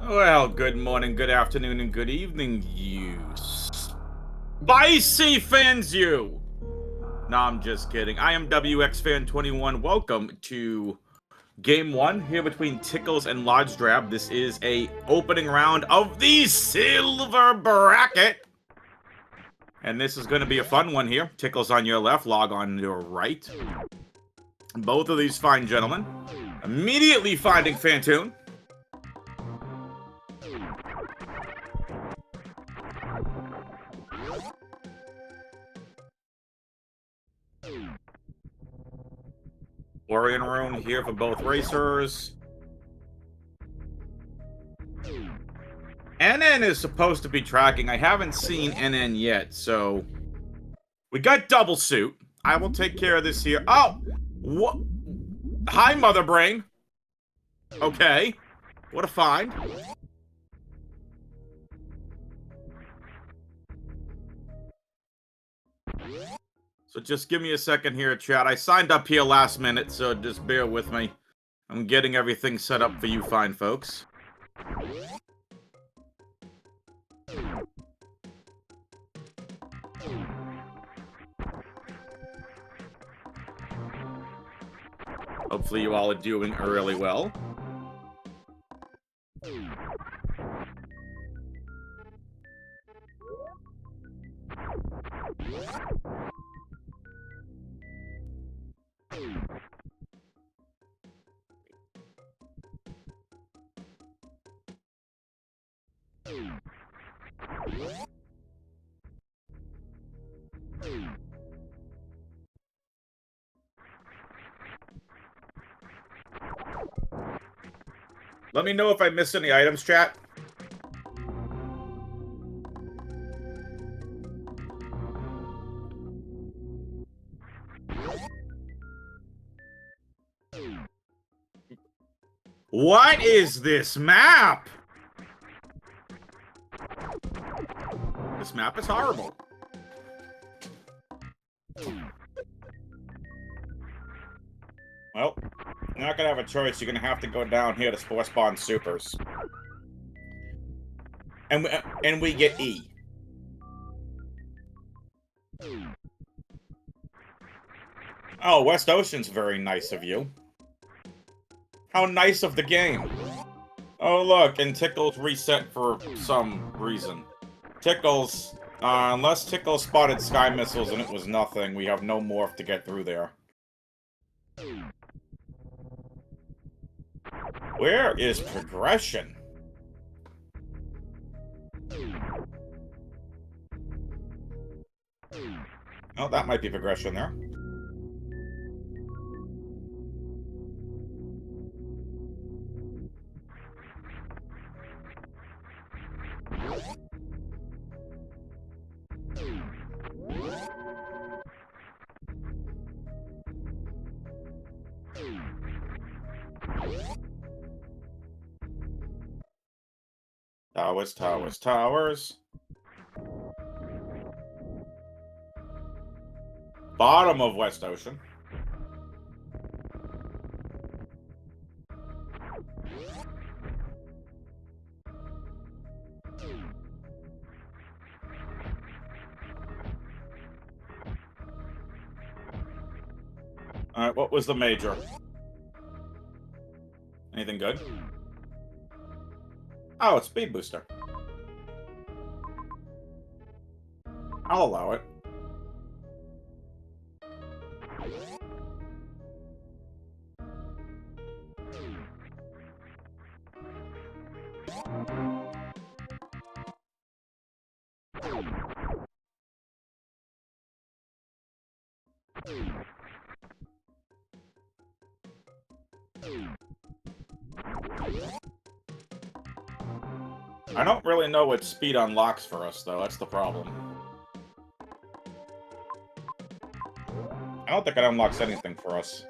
Well, good morning, good afternoon, and good evening, you spicy fans, you! No, I'm just kidding. I am WXFan21. Welcome to Game 1 here between Tickles and Logdrab. This is a opening round of the Silver Bracket. And this is going to be a fun one here. Tickles on your left, Log on your right. Both of these fine gentlemen immediately finding Fantoon. Orion room here for both racers. NN is supposed to be tracking. I haven't seen NN yet, so we got double suit. I will take care of this here. Oh, what? Hi, Mother Brain. Okay, what a find. So just give me a second here, chat. I signed up here last minute, so just bear with me. I'm getting everything set up for you fine folks. Hopefully you all are doing really well. Let me know if I missed any items, chat. What is this map? This map is horrible. Well, you're not gonna have a choice. You're gonna have to go down here to spawn supers. And we get E. Oh, West Ocean's very nice of you. How nice of the game. Oh, look, and Tickles reset for some reason. Tickles, unless Tickles spotted sky missiles and it was nothing, we have no morph to get through there. Where is progression? Oh, that might be progression there. Towers, towers, towers. Bottom of West Ocean. Alright, what was the major? Anything good? Oh, it's Speed Booster. I'll allow it. I don't really know what speed unlocks for us, though. That's the problem. I don't think it unlocks anything for us.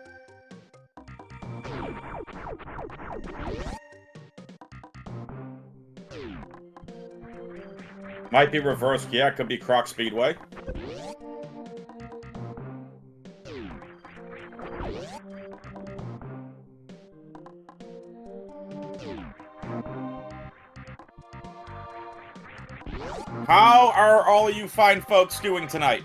Might be reversed. Yeah, it could be Croc Speedway. How are all you fine folks doing tonight?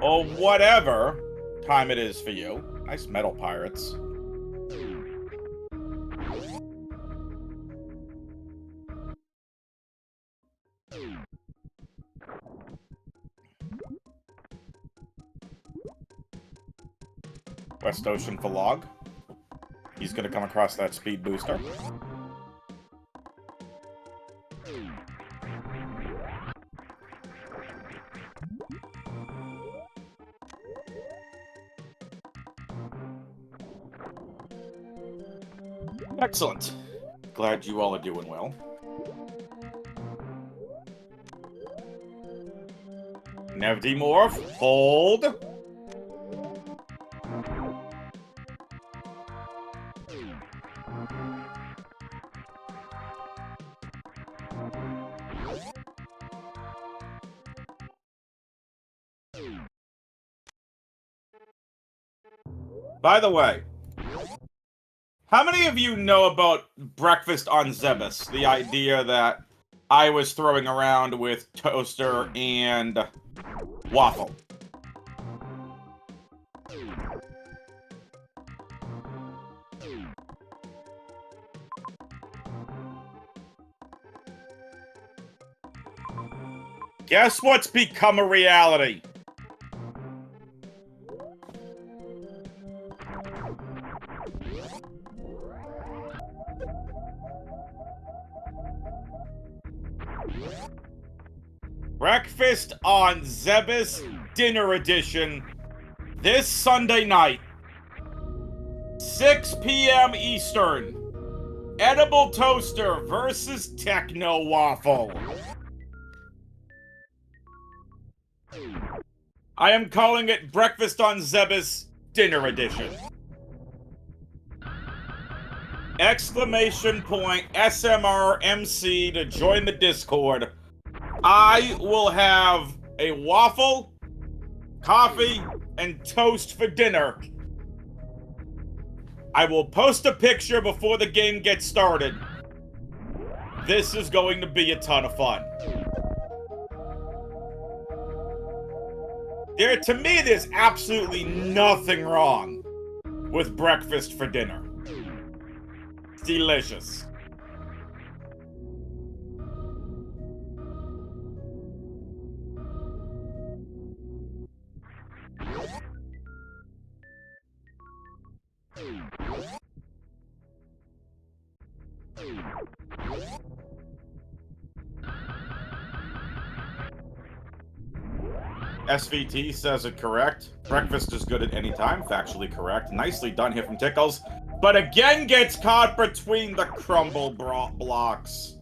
Or whatever time it is for you. Nice metal pirates. West Ocean for Log. He's gonna come across that speed booster. Excellent. Glad you all are doing well. Nevdemorph, hold. By the way, how many of you know about breakfast on Zebus? The idea that I was throwing around with toaster and waffle. Guess what's become a reality? Breakfast on Zebus Dinner Edition this Sunday night, 6 p.m. Eastern. Edible Toaster versus Techno Waffle. I am calling it Breakfast on Zebus Dinner Edition. Exclamation point SMRMC to join the Discord. I will have a waffle, coffee, and toast for dinner. I will post a picture before the game gets started. This is going to be a ton of fun. To me, there's absolutely nothing wrong with breakfast for dinner. It's delicious. SVT says it correct. Breakfast is good at any time. Factually correct. Nicely done here from Tickles. But again gets caught between the crumble blocks.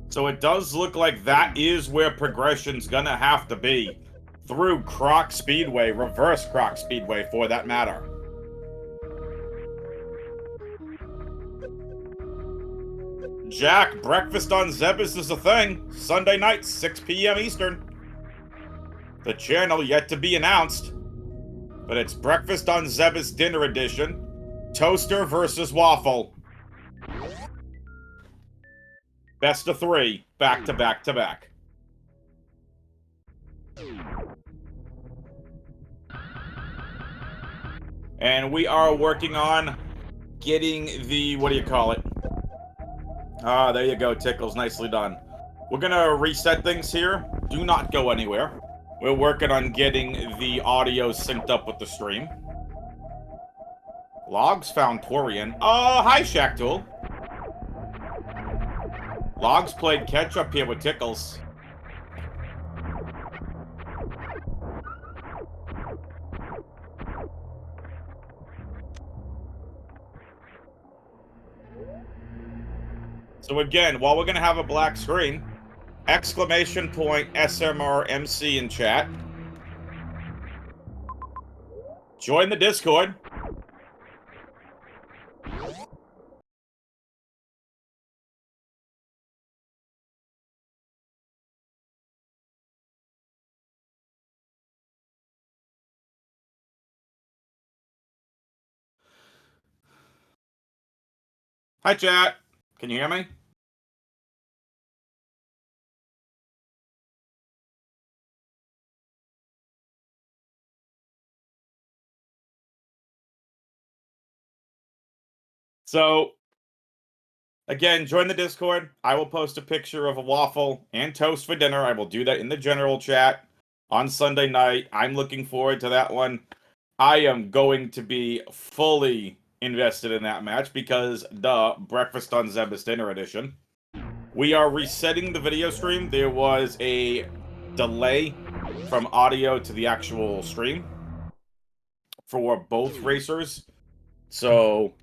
So it does look like that is where progression's gonna have to be. Through Croc Speedway. Reverse Croc Speedway, for that matter. Jack, breakfast on Zebus is a thing. Sunday night, 6 p.m. Eastern. The channel yet to be announced. But it's Breakfast on Zebus Dinner Edition. Toaster versus Waffle. Best of 3. Back to back to back. And we are working on getting the... what do you call it? Ah, there you go, Tickles. Nicely done. We're gonna reset things here. Do not go anywhere. We're working on getting the audio synced up with the stream. Logs found Torian. Hi, Shacktool. Logs played catch-up here with Tickles. So again, while we're gonna have a black screen, exclamation point SMRMC in chat. Join the Discord. Hi, chat. Can you hear me? So, again, join the Discord. I will post a picture of a waffle and toast for dinner. I will do that in the general chat on Sunday night. I'm looking forward to that one. I am going to be fully invested in that match because, duh, Breakfast on Zeb is Dinner Edition. We are resetting the video stream. There was a delay from audio to the actual stream for both racers. So,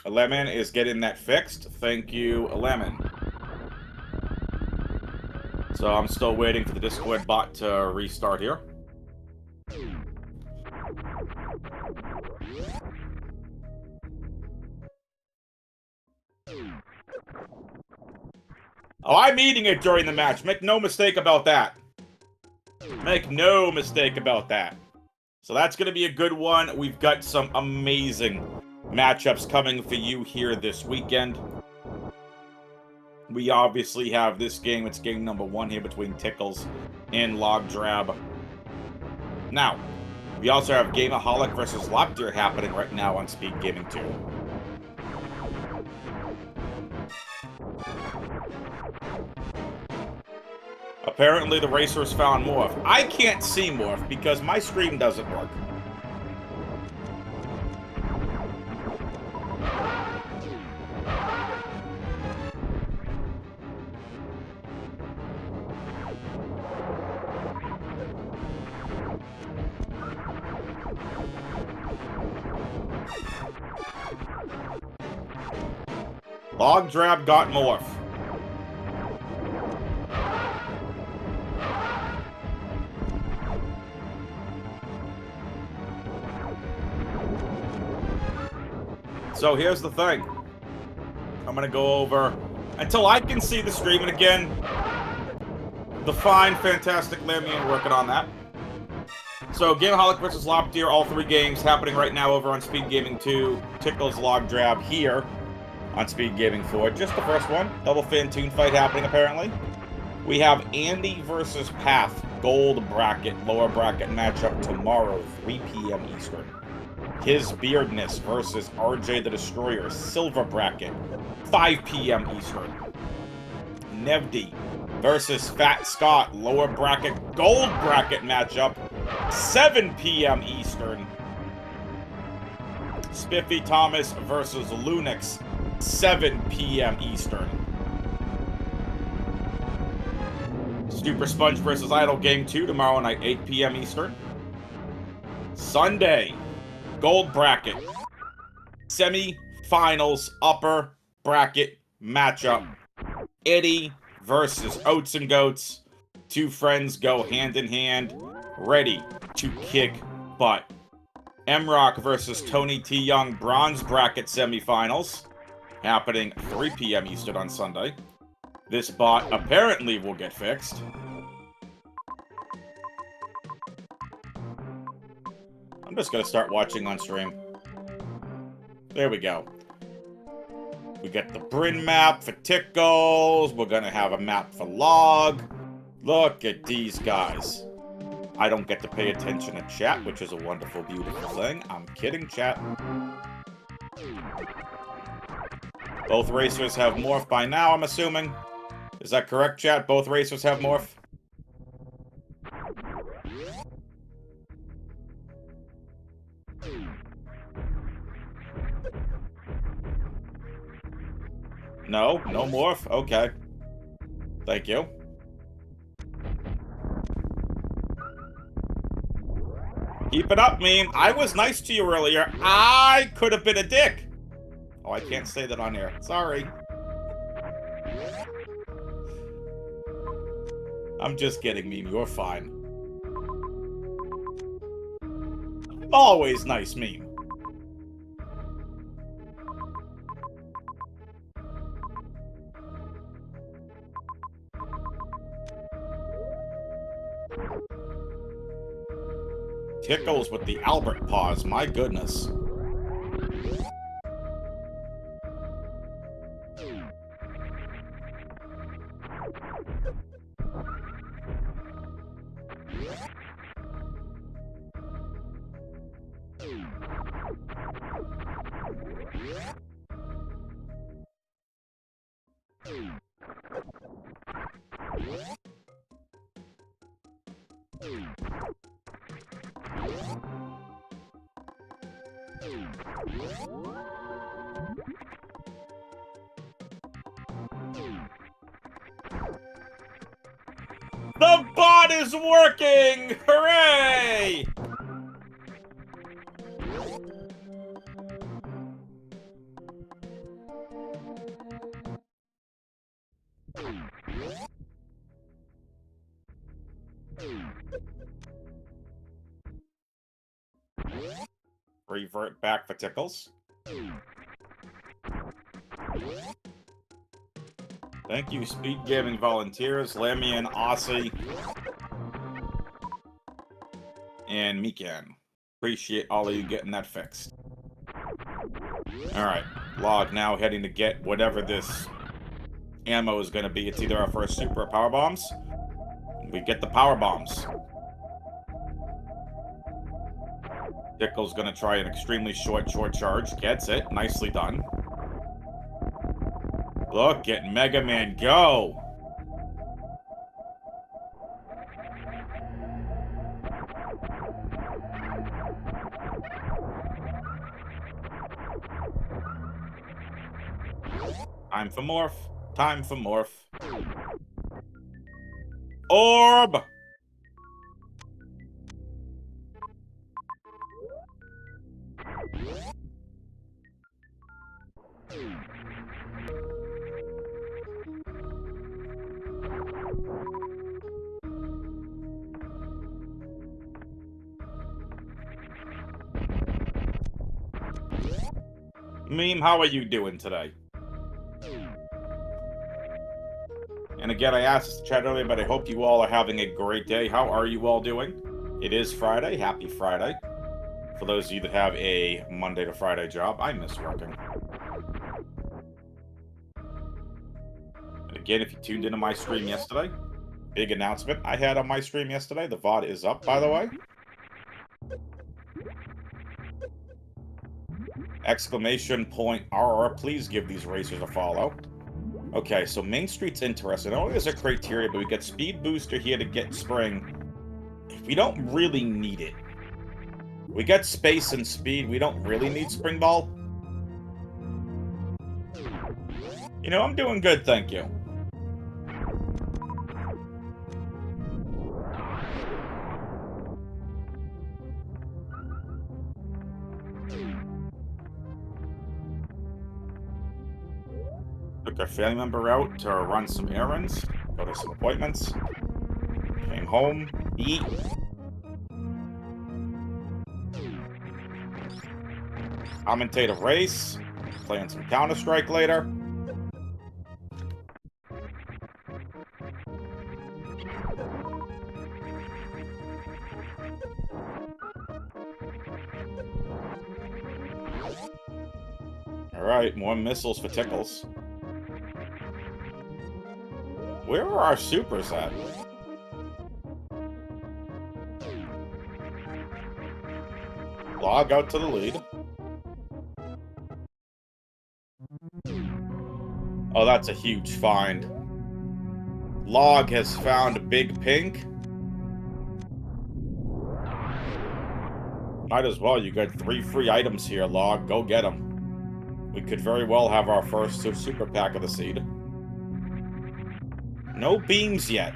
Lemon is getting that fixed. Thank you, Lemon. So I'm still waiting for the Discord bot to restart here. Oh, I'm eating it during the match. Make no mistake about that. Make no mistake about that. So that's going to be a good one. We've got some amazing matchups coming for you here this weekend. We obviously have this game. It's game number 1 here between Tickles and Logdrab. Now, we also have Gameaholic versus Lopdeer happening right now on SpeedGaming 2. Apparently, the racers found Morph. I can't see Morph because my stream doesn't work. Logdrab got Morph. So here's the thing. I'm going to go over, until I can see the stream, and again, the fine, fantastic Lamian working on that. So Gameaholic versus Lopdeer, all 3 games happening right now over on SpeedGaming 2. Tickles Logdrab here on SpeedGaming 4. Just the first one. Double Fan Toon fight happening, apparently. We have Andy versus Path, gold bracket, lower bracket matchup tomorrow, 3 p.m. Eastern. His Beardness versus RJ the Destroyer, silver bracket, 5 p.m. Eastern. Nevdi versus Fat Scott, lower bracket, gold bracket matchup, 7 p.m. Eastern. Spiffy Thomas versus Lunix, 7 p.m. Eastern. Super Sponge versus Idle Game 2 tomorrow night, 8 p.m. Eastern. Sunday, gold bracket, semi-finals upper bracket matchup. Eddie versus Oats and Goats. 2 friends go hand in hand, ready to kick butt. M-Rock versus Tony T. Young, bronze bracket semifinals, happening 3 p.m. Eastern on Sunday. This bot apparently will get fixed. I'm just gonna start watching on stream. There we go. We got the Bryn map for Tickles. We're gonna have a map for Log. Look at these guys. I don't get to pay attention to chat, which is a wonderful, beautiful thing. I'm kidding, chat. Both racers have Morph by now, I'm assuming. Is that correct, chat? Both racers have Morph? No? No Morph? Okay. Thank you. Keep it up, meme. I was nice to you earlier. I could have been a dick. Oh, I can't say that on air. Sorry. I'm just kidding, meme. You're fine. Always nice, meme. Tickles with the Albert pause, my goodness. The bot is working! Hooray! Revert back for Tickles. Thank you, SpeedGaming volunteers, Lemmy and Aussie, and Mikan. Appreciate all of you getting that fixed. Alright, Log now heading to get whatever this ammo is going to be. It's either our first super or power bombs. We get the power bombs. Tickle's going to try an extremely short charge. Gets it. Nicely done. Look at Mega Man go! Time for morph. Time for morph. Orb! Meme, how are you doing today? And again, I asked this to chat earlier, but I hope you all are having a great day. How are you all doing? It is Friday. Happy Friday. For those of you that have a Monday to Friday job, I miss working. And again, if you tuned into my stream yesterday, big announcement I had on my stream yesterday. The VOD is up, by the way. Exclamation point RR, please give these racers a follow. Okay, so Main Street's interesting. Not only is a criteria, but we get Speed Booster here to get Spring. We don't really need it. We get Space and Speed. We don't really need Spring Ball. You know, I'm doing good, thank you. Took a family member out to run some errands, go to some appointments, came home, eat. Commentate a race, playing some Counter-Strike later. Alright, more missiles for Tickles. Where are our supers at? Log out to the lead. Oh, that's a huge find. Log has found Big Pink. Might as well, you got 3 free items here, Log. Go get them. We could very well have our first super pack of the seed. No beams yet.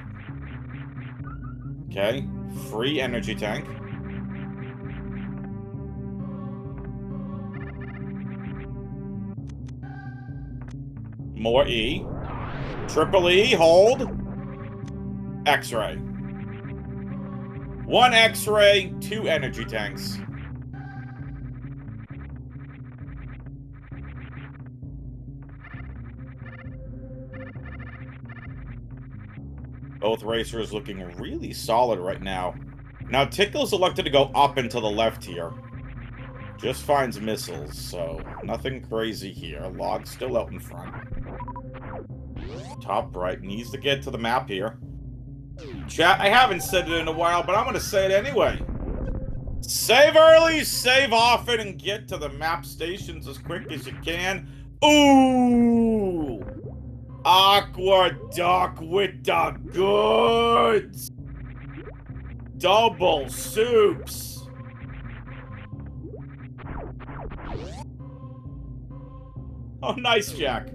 Okay, free energy tank. More E. Triple E, hold. X-ray. 1 X-ray, 2 energy tanks. Both racers looking really solid right now. Now, Tickle's elected to go up and to the left here. Just finds missiles, so nothing crazy here. Log's still out in front. Top right needs to get to the map here. Chat, I haven't said it in a while, but I'm going to say it anyway. Save early, save often, and get to the map stations as quick as you can. Ooh! Aqua Duck with the goods. Double soups. Oh, nice, Jack.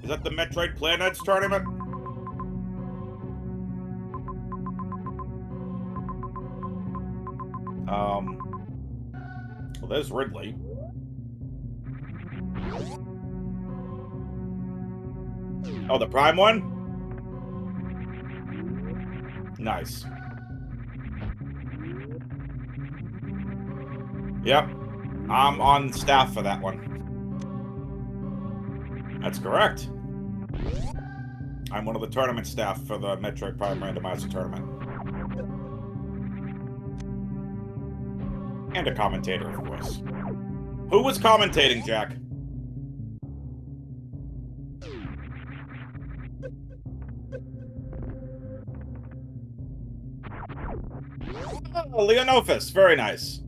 Is that the Metroid Planets tournament? Well, there's Ridley. Oh, the Prime one? Nice. Yep. I'm on staff for that one. That's correct. I'm one of the tournament staff for the Metroid Prime Randomizer tournament. And a commentator, of course. Who was commentating, Jack? Oh, Leonophis. Very nice.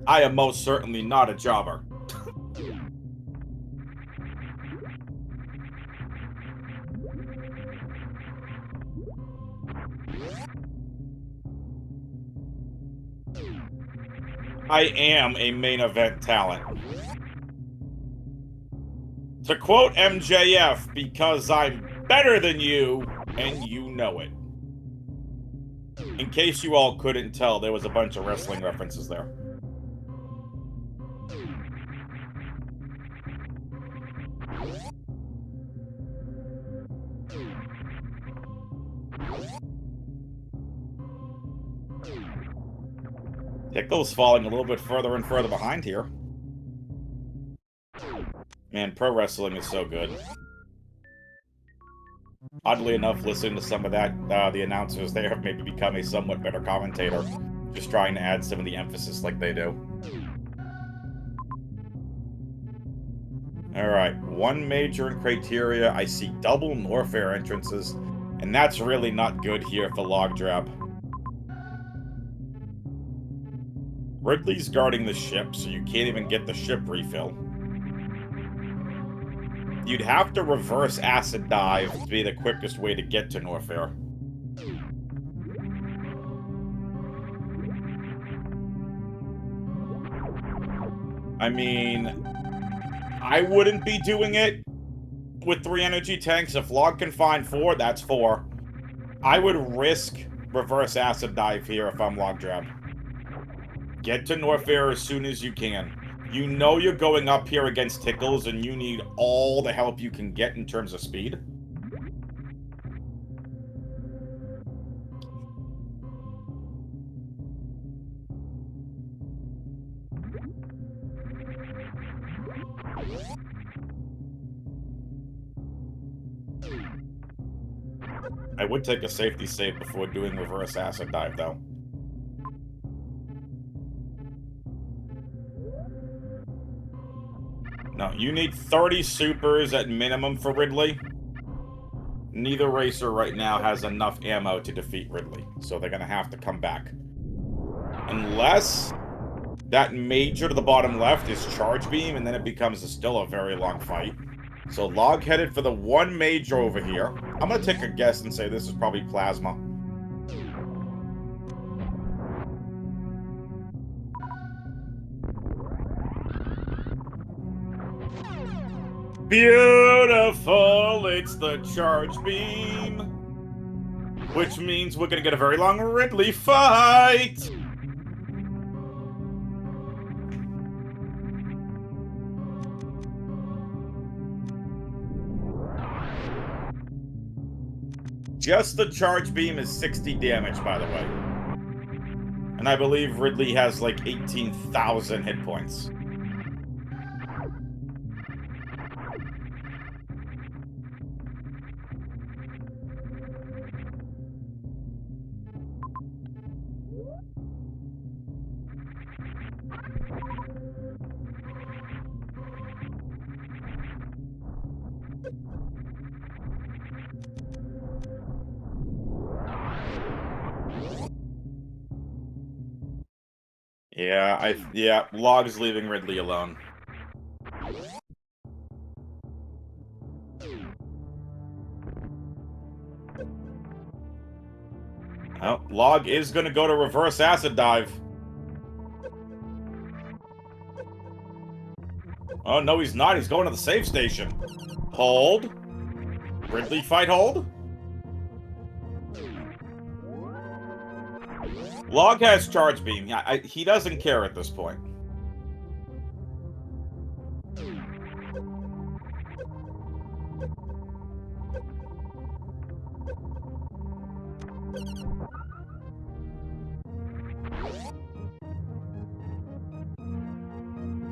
I am most certainly not a jobber. I am a main event talent. To quote MJF, because I'm better than you, and you know it. In case you all couldn't tell, there was a bunch of wrestling references there. Tickle's falling a little bit further and further behind here. Man, pro wrestling is so good. Oddly enough, listening to some of that, the announcers there have maybe become a somewhat better commentator, just trying to add some of the emphasis like they do. Alright, one major criteria, I see double Norfair entrances, and that's really not good here for Logdrab. Ridley's guarding the ship, so you can't even get the ship refill. You'd have to reverse acid dive to be the quickest way to get to Norfair. I mean, I wouldn't be doing it with 3 energy tanks. If Log can find 4, that's 4. I would risk reverse acid dive here if I'm Logdrab. Get to Norfair as soon as you can. You know you're going up here against Tickles, and you need all the help you can get in terms of speed. I would take a safety save before doing reverse acid dive, though. No, you need 30 supers at minimum for Ridley. Neither racer right now has enough ammo to defeat Ridley, so they're going to have to come back. Unless that major to the bottom left is Charge Beam, and then it becomes still a very long fight. So Log headed for the one major over here. I'm going to take a guess and say this is probably Plasma. Beautiful, it's the Charge Beam. Which means we're gonna get a very long Ridley fight. Just the Charge Beam is 60 damage, by the way. And I believe Ridley has like 18,000 hit points. Yeah, Log's leaving Ridley alone. Oh, Log is gonna go to reverse acid dive. Oh, no, he's not. He's going to the save station. Hold. Ridley fight hold. Log has charge beam. He doesn't care at this point.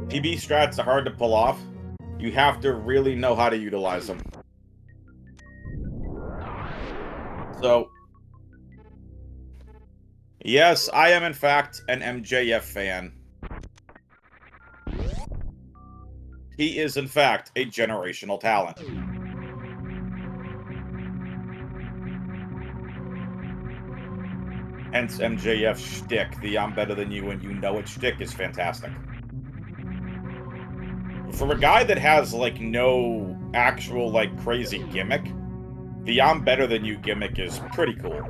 PB strats are hard to pull off. You have to really know how to utilize them. So, yes, I am in fact an MJF fan. He is in fact a generational talent. Hence MJF's shtick, the I'm better than you and you know it shtick is fantastic. For a guy that has, like, no actual, like, crazy gimmick, the I'm better than you gimmick is pretty cool.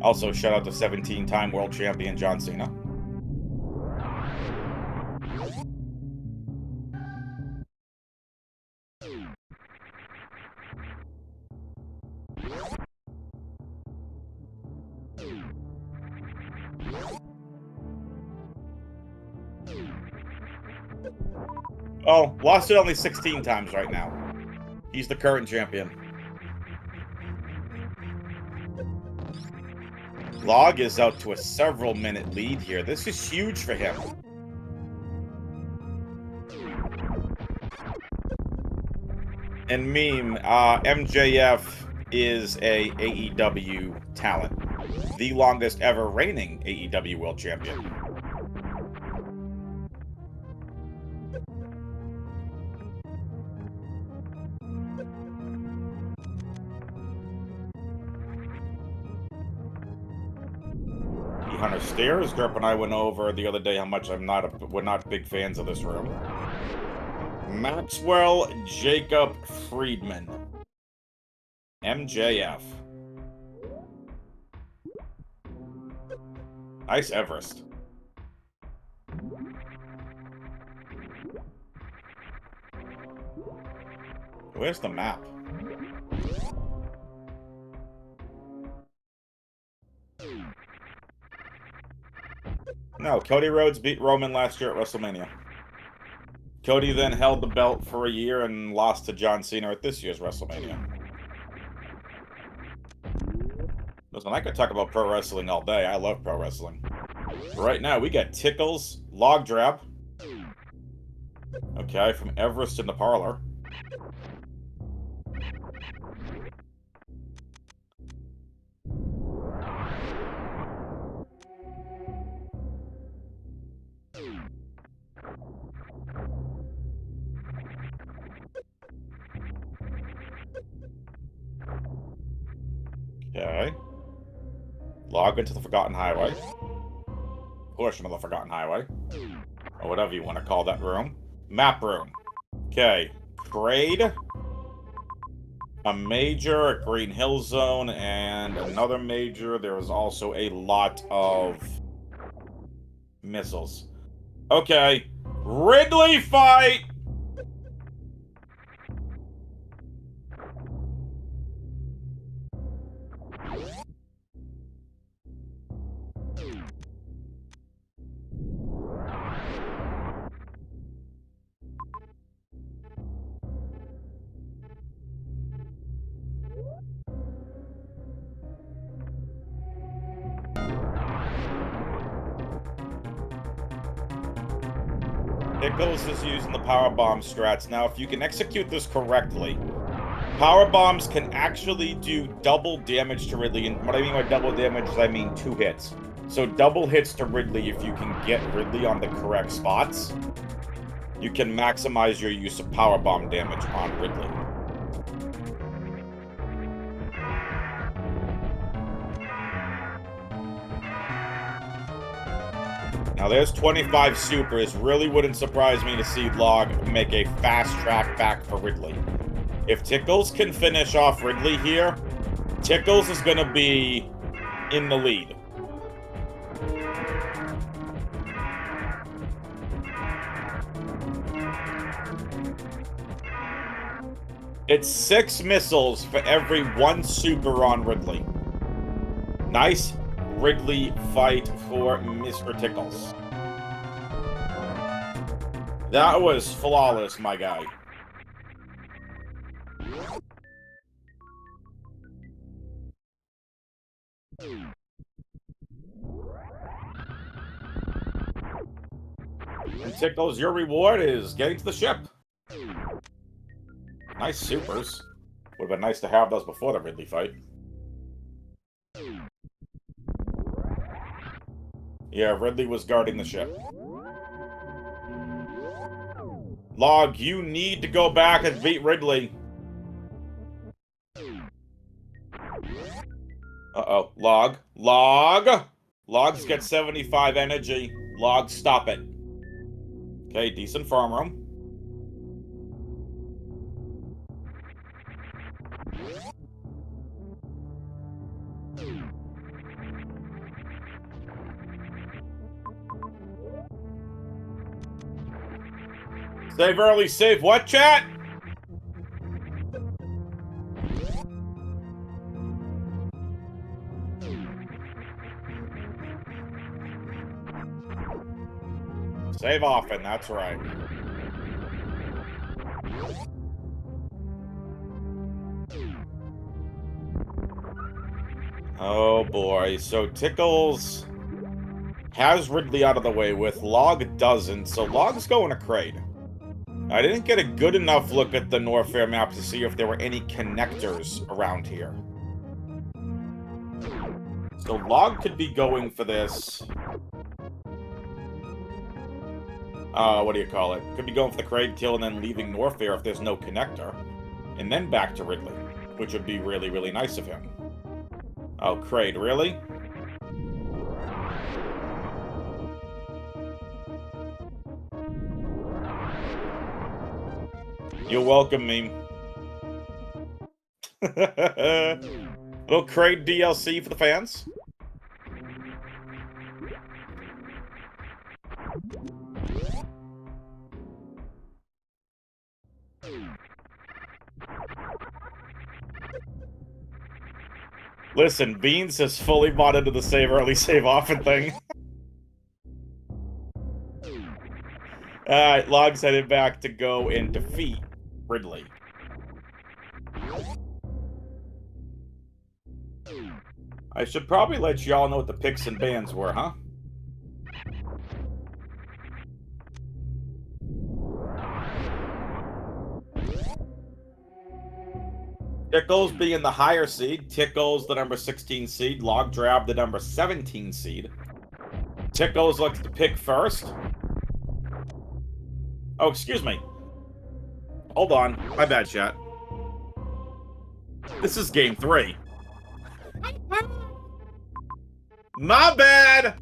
Also, shout out to 17-time world champion John Cena. Oh, lost it only 16 times right now. He's the current champion. Log is out to a several-minute lead here. This is huge for him. And meme, MJF is a AEW talent. The longest ever reigning AEW world champion. Hunter stairs. Derp and I went over the other day how much we're not big fans of this room. Maxwell Jacob Friedman. MJF. Nice Everest. Where's the map? No, Cody Rhodes beat Roman last year at WrestleMania. Cody then held the belt for a year and lost to John Cena at this year's WrestleMania. Listen, I could talk about pro wrestling all day. I love pro wrestling. Right now, we got Tickles, Logdrab. Okay, from Everest in the parlor. Okay. Log into the Forgotten Highway. Portion of the Forgotten Highway. Or whatever you want to call that room. Map room. Okay. Parade. A major at Green Hill Zone and another major. There is also a lot of missiles. Okay. Ridley fight! Pickles is using the powerbomb strats. Now, if you can execute this correctly, powerbombs can actually do double damage to Ridley. And what I mean by double damage is I mean 2 hits. So double hits to Ridley if you can get Ridley on the correct spots. You can maximize your use of powerbomb damage on Ridley. Now there's 25 supers. Really wouldn't surprise me to see Log make a fast track back for Ridley. If Tickles can finish off Ridley here, Tickles is going to be in the lead. It's 6 missiles for every 1 super on Ridley. Nice Ridley fight for Mr. Tickles. That was flawless, my guy. And Tickles, your reward is getting to the ship. Nice supers. Would have been nice to have those before the Ridley fight. Yeah, Ridley was guarding the ship. Log, you need to go back and beat Ridley. Uh-oh. Log. Log! Logs get 75 energy. Log, stop it. Okay, decent farm room. Save early, save what, chat? Save often, that's right. Oh boy, so Tickles has Ridley out of the way with, Log doesn't, so Log's going to Kraid. I didn't get a good enough look at the Norfair map to see if there were any connectors around here. So Log could be going for this. What do you call it? Could be going for the Kraid kill and then leaving Norfair if there's no connector. And then back to Ridley, which would be really, really nice of him. Oh, Kraid, really? You're welcome, meme. Little Kraid DLC for the fans. Listen, Beans has fully bought into the save early, save often thing. Alright, Log's headed back to go and defeat Ridley. I should probably let y'all know what the picks and bans were, huh? Tickles being the higher seed. Tickles the number 16 seed. Logdrab the number 17 seed. Tickles looks to pick first. Oh, excuse me. Hold on. My bad, chat. This is game 3. My bad!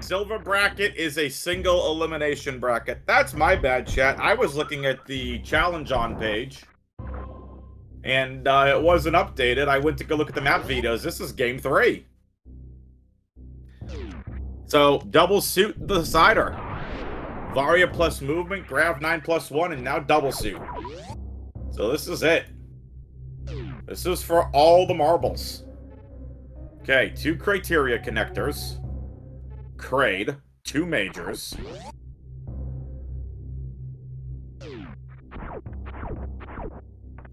Silver bracket is a single elimination bracket. That's my bad, chat. I was looking at the challenge on page. And it wasn't updated. I went to go look at the map videos. This is game 3. So, double suit the decider. Varia plus movement, Grav 9 plus 1, and now double suit. So this is it. This is for all the marbles. Okay, 2 criteria connectors. Kraid, 2 majors.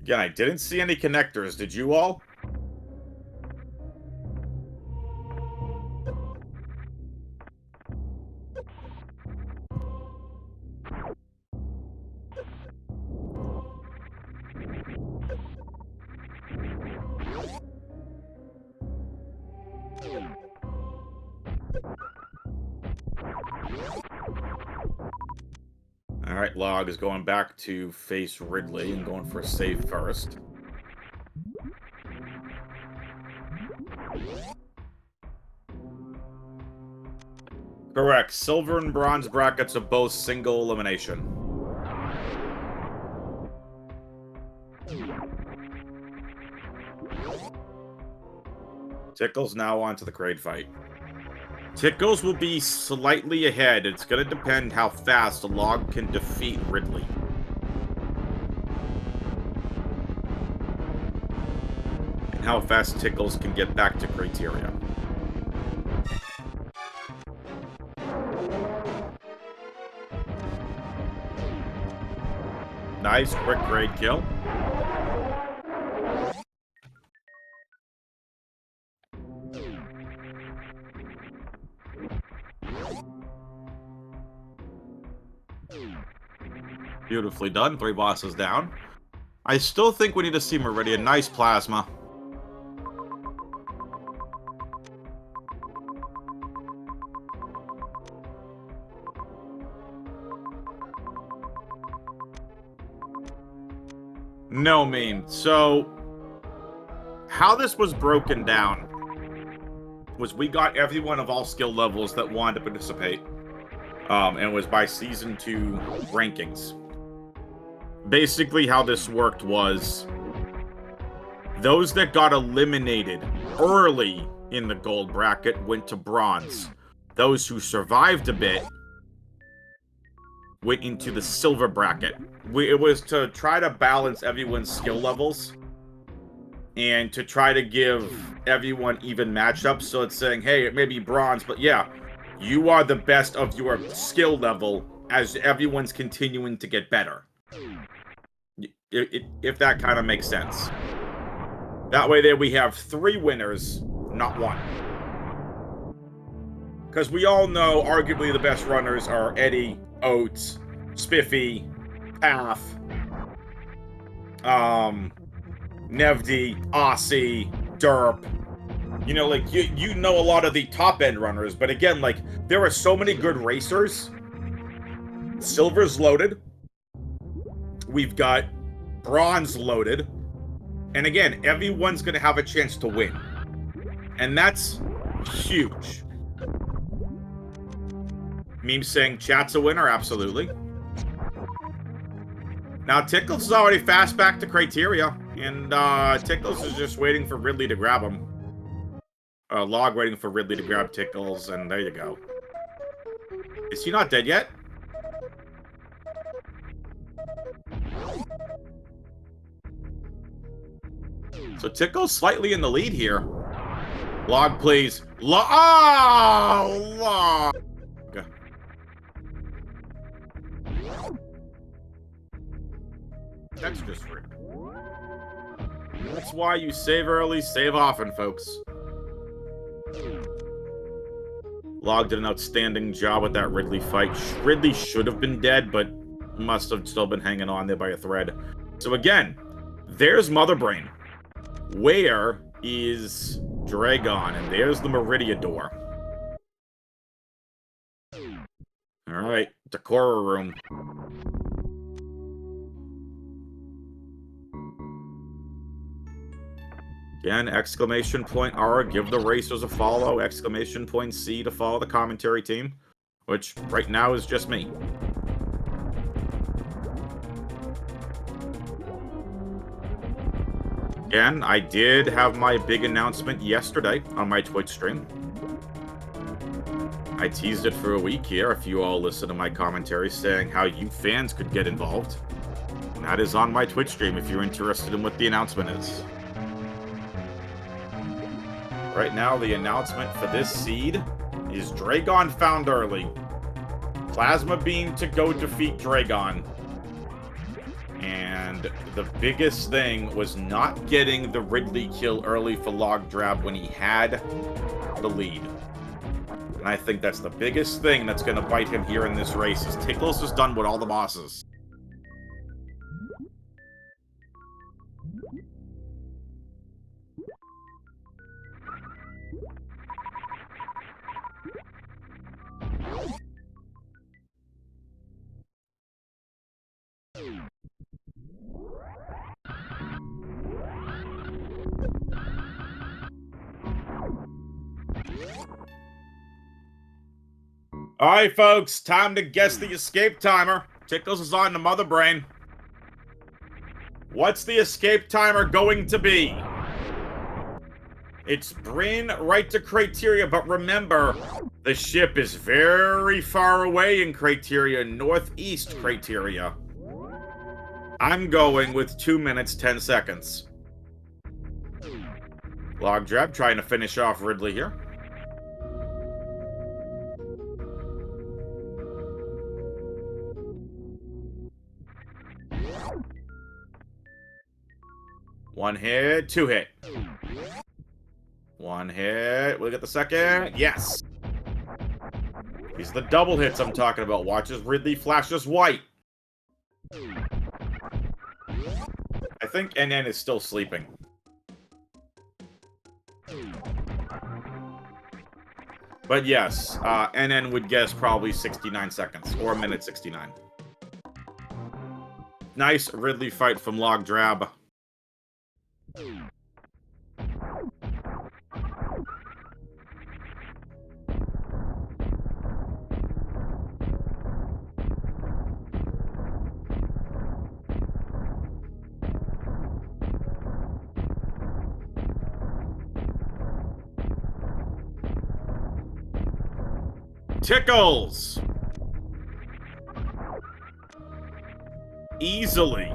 Again, I didn't see any connectors. Did you all? Alright, Log is going back to face Ridley and going for a save first. Correct. Silver and bronze brackets are both single elimination. Tickles now onto the crate fight. Tickles will be slightly ahead. It's going to depend how fast Log can defeat Ridley. And how fast Tickles can get back to criteria. Nice, quick grade kill. Beautifully done. 3 bosses down. I still think we need to see Meridian. Nice plasma. No meme. So, how this was broken down was we got everyone of all skill levels that wanted to participate. And it was by Season 2 rankings. Basically, how this worked was those that got eliminated early in the gold bracket went to bronze. Those who survived a bit went into the silver bracket. It was to try to balance everyone's skill levels and to try to give everyone even matchups. So it's saying, hey, it may be bronze, but yeah, you are the best of your skill level as everyone's continuing to get better. If that kind of makes sense. That way there we have 3 winners, not 1. Because we all know arguably the best runners are Eddie, Oates, Spiffy, Path, Nevdi, Aussie, Derp. You know, like, you know a lot of the top-end runners, but again, like, there are so many good racers. Silver's loaded. We've got bronze loaded. And again, everyone's going to have a chance to win. And that's huge. Meme saying chat's a winner, absolutely. Now, Tickles is already fast back to criteria. And Tickles is just waiting for Ridley to grab him. Log waiting for Ridley to grab Tickles, and there you go. Is he not dead yet? So Tickle's slightly in the lead here. Log, please. Oh, Log! Okay. That's just rude. That's why you save early, save often, folks. Log did an outstanding job with that Ridley fight. Ridley should have been dead, but must have still been hanging on there by a thread. So again, there's Mother Brain. Where is Dragon? And there's the Meridiador. Alright, Decora room. Again, exclamation point R, give the racers a follow. Exclamation point C to follow the commentary team. Which, right now, is just me. Again, I did have my big announcement yesterday on my Twitch stream. I teased it for a week here, if you all listen to my commentary saying how you fans could get involved. And that is on my Twitch stream if you're interested in what the announcement is. Right now, the announcement for this seed is Dragon found early. Plasma Beam to go defeat Dragon. And the biggest thing was not getting the Ridley kill early for Logdrab when he had the lead. And I think that's the biggest thing that's going to bite him here in this race, is Tickles has done with all the bosses. All right, folks, time to guess the escape timer. Tickles is on the mother brain. What's the escape timer going to be? It's Bryn right to Criteria, but remember, the ship is very far away in Criteria, northeast Criteria. I'm going with 2 minutes, 10 seconds. Logdrab trying to finish off Ridley here. One hit, two hit. One hit. We'll get the second. Yes. These are the double hits I'm talking about. Watch as Ridley flashes white. I think NN is still sleeping. But yes, NN would guess probably 69 seconds, or a minute 69. Nice Ridley fight from Logdrab. Tickles! Easily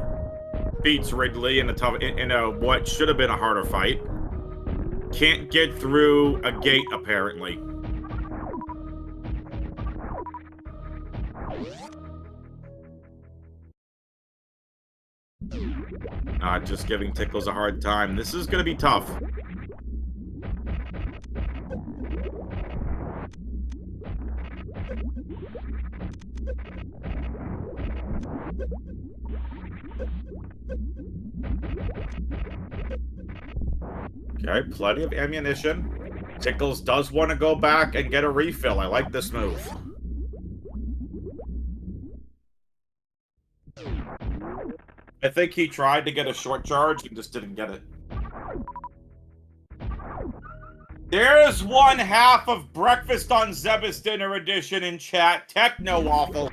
beats Ridley in a what should have been a harder fight. Can't get through a gate, apparently. Just giving Tickles a hard time. This is gonna be tough. Okay, plenty of ammunition. Tickles does want to go back and get a refill. I like this move. I think he tried to get a short charge and just didn't get it. There's one half of Breakfast on Zebus Dinner Edition in chat. Techno Waffle.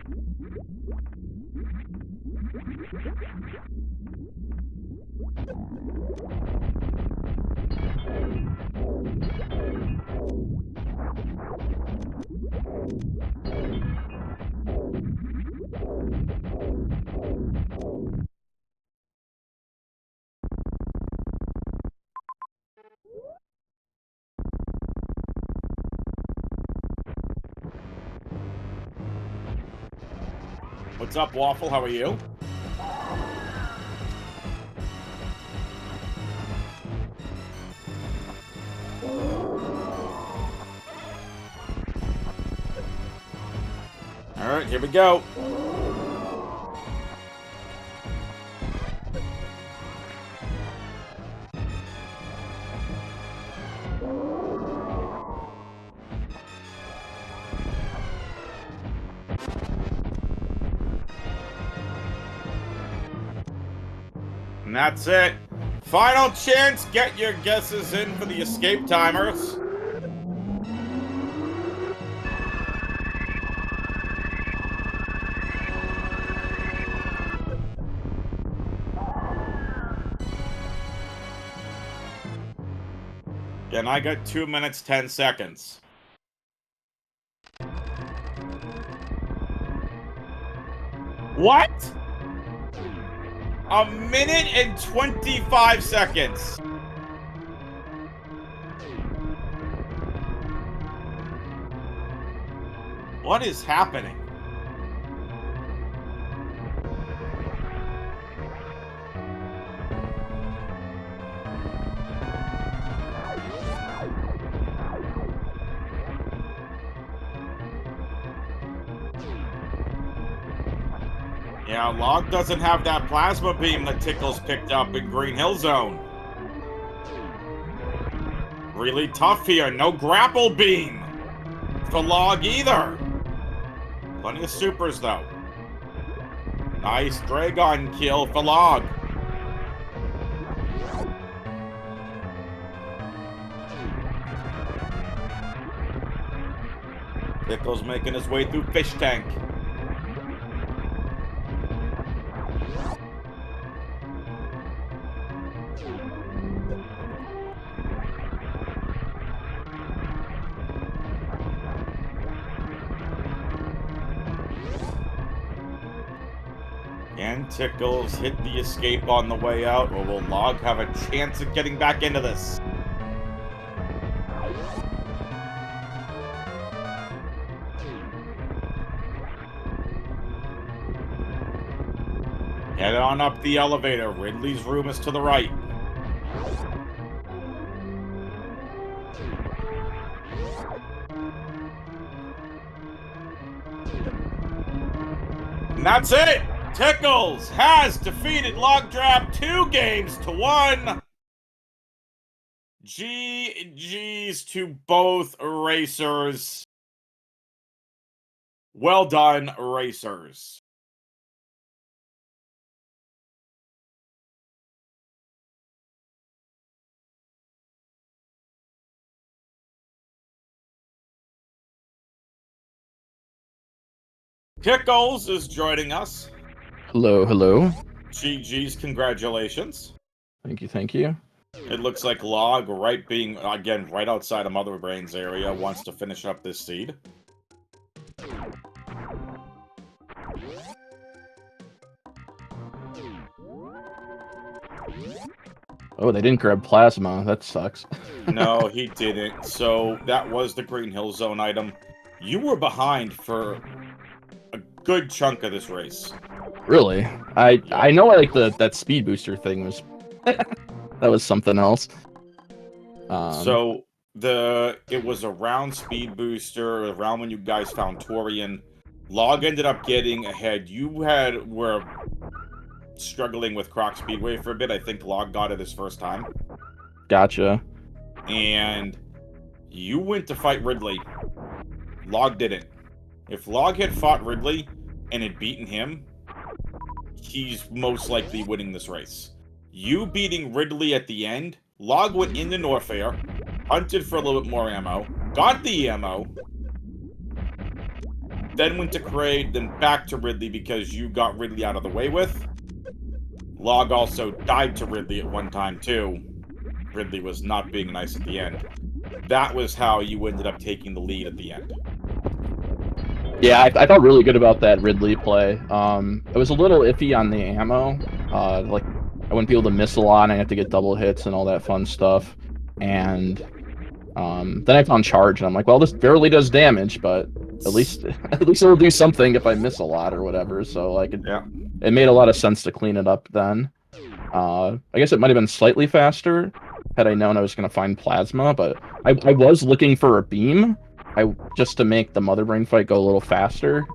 What's up, Waffle? How are you? All right, here we go. And that's it. Final chance. Get your guesses in for the escape timers. And I got 2 minutes, 10 seconds. What? A minute and 25 seconds. What is happening? Yeah, Log doesn't have that plasma beam that Tickles picked up in Green Hill Zone. Really tough here. No grapple beam for Log either. Plenty of supers, though. Nice Dragon kill for Log. Pickle's making his way through Fish Tank. And Tickles hit the escape on the way out, or will Log have a chance of getting back into this? Head on up the elevator. Ridley's room is to the right. And that's it! Tickles has defeated Logdrab 2-1. GG's to both racers. Well done, racers. Tickles is joining us. Hello, hello. GG's, congratulations. Thank you, thank you. It looks like Log, being right outside of Mother Brain's area, wants to finish up this seed. Oh, they didn't grab plasma. That sucks. No, he didn't. So that was the Green Hill Zone item. You were behind for a good chunk of this race. Really? I know like that speed booster thing was that was something else. So it was around speed booster, around when you guys found Torian. Log ended up getting ahead. You were struggling with Croc Speedway for a bit. I think Log got it his first time. Gotcha. And you went to fight Ridley. Log didn't. If Log had fought Ridley and had beaten him, he's most likely winning this race. You beating Ridley at the end, Log went into Norfair, hunted for a little bit more ammo, got the ammo, then went to Kraid, then back to Ridley because you got Ridley out of the way with. Log also died to Ridley at one time too. Ridley was not being nice at the end. That was how you ended up taking the lead at the end. Yeah, I felt really good about that Ridley play. It was a little iffy on the ammo. Like I wouldn't be able to miss a lot, and I had to get double hits and all that fun stuff. And then I found charge, and I'm like, well, this barely does damage, but at least it'll do something if I miss a lot or whatever. So like, it made a lot of sense to clean it up then. I guess it might have been slightly faster had I known I was going to find plasma, but I was looking for a beam. Just to make the Mother Brain fight go a little faster.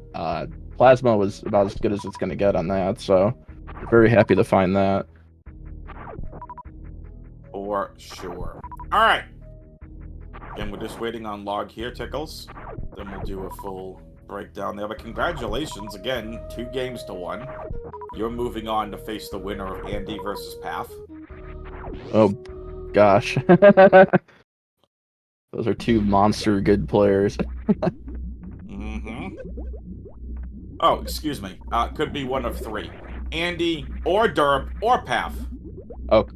Plasma was about as good as it's going to get on that, so very happy to find that. For sure. All right. And we're just waiting on Log here, Tickles. Then we'll do a full breakdown there. But congratulations again, 2-1. You're moving on to face the winner of Andy versus Path. Oh, gosh. Those are two monster good players. Mm-hmm. Oh, excuse me. Could be one of three. Andy, or Derp, or Path. Oh.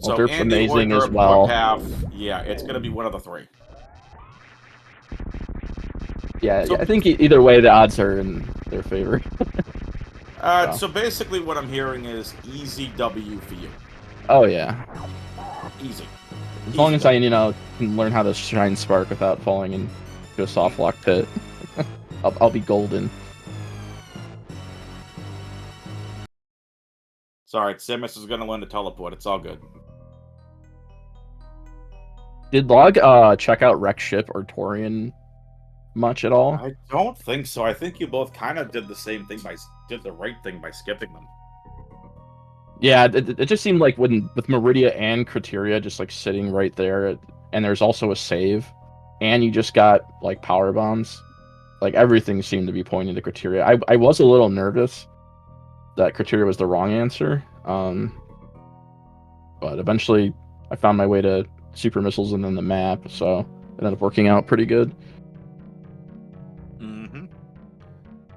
So Derp's Andy amazing or Derp as well. Or Path. Yeah, it's going to be one of the three. Yeah, I think either way the odds are in their favor. So basically what I'm hearing is easy W for you. Oh, yeah. Easy. As long as I, can learn how to shine spark without falling into a soft lock pit, I'll be golden. Sorry, Samus is gonna learn to teleport. It's all good. Did Log check out Wreck Ship or Torian much at all? I don't think so. I think you both kind of did the same thing did the right thing by skipping them. Yeah, it just seemed like with Meridia and Criteria just like sitting right there, and there's also a save, and you just got like power bombs, like everything seemed to be pointing to Criteria. I was a little nervous that Criteria was the wrong answer, but eventually I found my way to super missiles and then the map, so it ended up working out pretty good.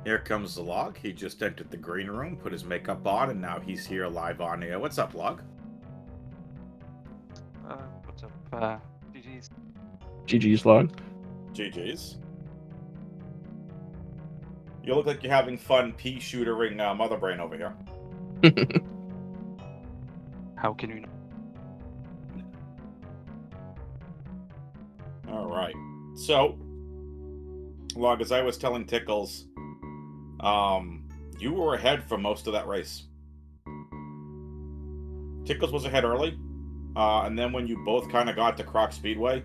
Here comes the Log. He just entered the green room, put his makeup on, and now he's here live on air. What's up, Log? What's up? GG's. GG's, Log. GG's. You look like you're having fun pea shootering Mother Brain over here. How can you know? Alright. So, Log, as I was telling Tickles, you were ahead for most of that race. Tickles was ahead early, and then when you both kind of got to Croc Speedway,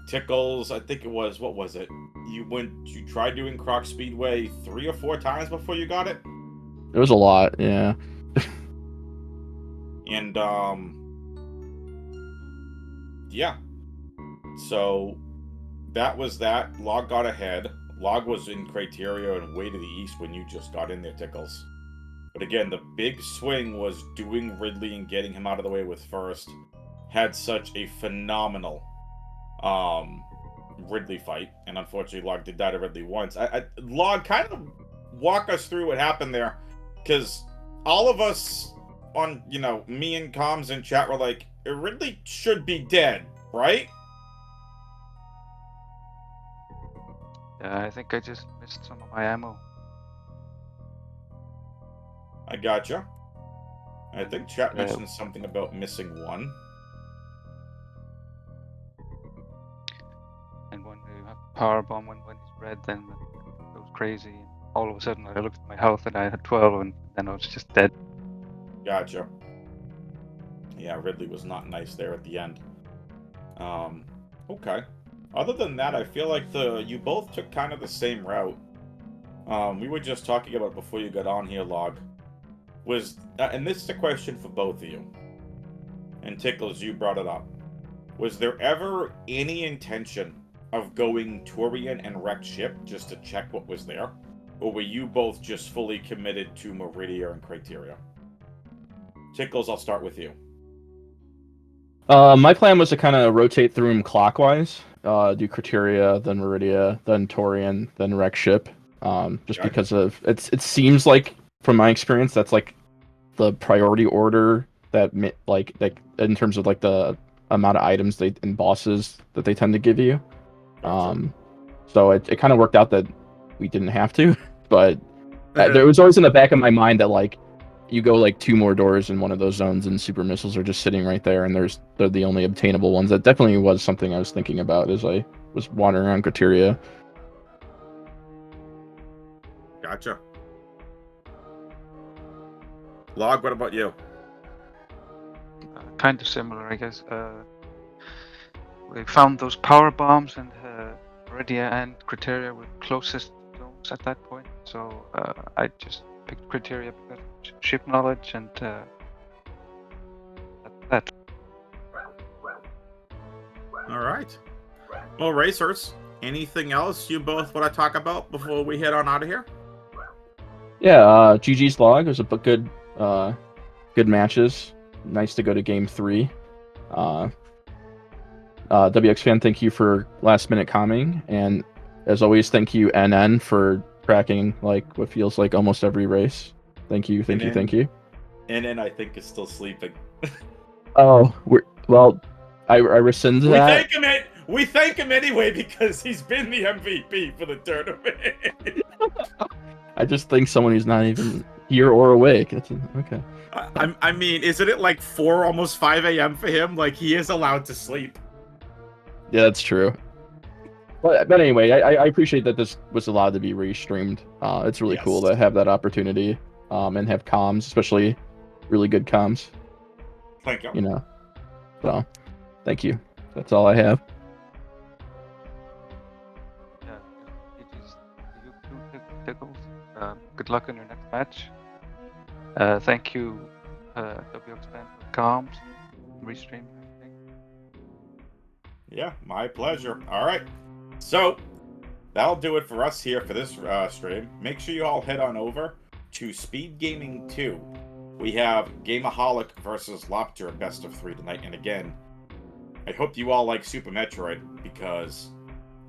Tickles, I think it was, what was it? You tried doing Croc Speedway 3 or 4 times before you got it? It was a lot, yeah. And, yeah. So, that was that. Log got ahead. Log was in Criteria and way to the east when you just got in there, Tickles. But again, the big swing was doing Ridley and getting him out of the way with first. Had such a phenomenal Ridley fight, and unfortunately Log did die to Ridley once. Log, kind of walk us through what happened there, because all of us on, me and comms in chat were like, Ridley should be dead, right? I think I just missed some of my ammo. I gotcha. I think chat mentioned something about missing one. And when you have power bomb when he's red, then it goes crazy. And all of a sudden, I looked at my health and I had 12, and then I was just dead. Gotcha. Yeah, Ridley was not nice there at the end. Okay. Other than that, I feel like you both took kind of the same route. We were just talking about it before you got on here, Log. And this is a question for both of you. And Tickles, you brought it up. Was there ever any intention of going Turian and wrecked ship just to check what was there? Or were you both just fully committed to Meridia and Criteria? Tickles, I'll start with you. My plan was to kind of rotate through them clockwise. Do Criteria, then Meridia, then Torian, then wreck ship. Just because of it seems like, from my experience, that's like the priority order that in terms of like the amount of items and bosses that they tend to give you. So it kind of worked out that we didn't have to, but there was always in the back of my mind that like you go like 2 more doors in one of those zones and super missiles are just sitting right there, and they're the only obtainable ones. That definitely was something I was thinking about as I was wandering around Criteria. Gotcha. Log, what about you? Kind of similar, I guess. We found those power bombs, and Meridia and Criteria were closest zones at that point. So I just picked Criteria because of ship knowledge, and that's that. All right. Well, racers, anything else you both want to talk about before we head on out of here? Yeah, GG's, Log. It was a good matches. Nice to go to game 3. WX fan, thank you for last minute commenting, and as always, thank you NN for tracking like what feels like almost every race. Thank you. NN, I think, is still sleeping. Oh, I rescind that. We thank him anyway because he's been the MVP for the tournament. I just think someone who's not even here or awake. Okay. I mean, isn't it like 4, almost 5 a.m. for him? Like, he is allowed to sleep. Yeah, that's true. But anyway, I appreciate that this was allowed to be restreamed. It's really cool to have that opportunity, and have comms, especially really good comms. Thank you. So thank you. That's all I have. Yeah, GG's. You too, Tickles. Good luck in your next match. Thank you, WXBand for comms, restream, everything. Yeah, my pleasure. All right. So, that'll do it for us here for this stream. Make sure you all head on over to SpeedGaming 2. We have Gameaholic versus Lopter best of 3 tonight. And again, I hope you all like Super Metroid, because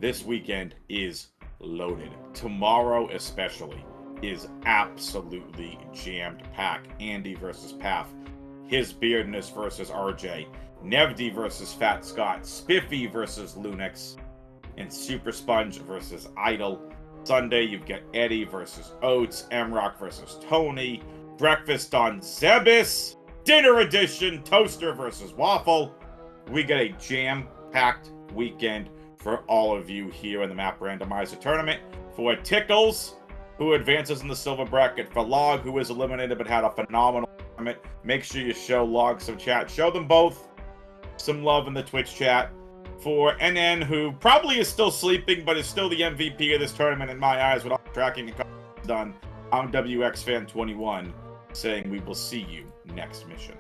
this weekend is loaded. Tomorrow especially. is absolutely jammed packed. Andy versus Path, His Beardness versus RJ, Nevdi versus Fat Scott, Spiffy versus Lunix, and Super Sponge versus Idol. Sunday, you've got Eddie versus Oates, Mrock versus Tony, Breakfast on Zebis, Dinner Edition, Toaster versus Waffle. We got a jam-packed weekend for all of you here in the Map Randomizer Tournament. For Tickles, who advances in the silver bracket. For Log, who is eliminated but had a phenomenal tournament. Make sure you show Log some chat. Show them both some love in the Twitch chat. For NN, who probably is still sleeping, but is still the MVP of this tournament in my eyes with all the tracking and done, I'm WXFan21, saying we will see you next mission.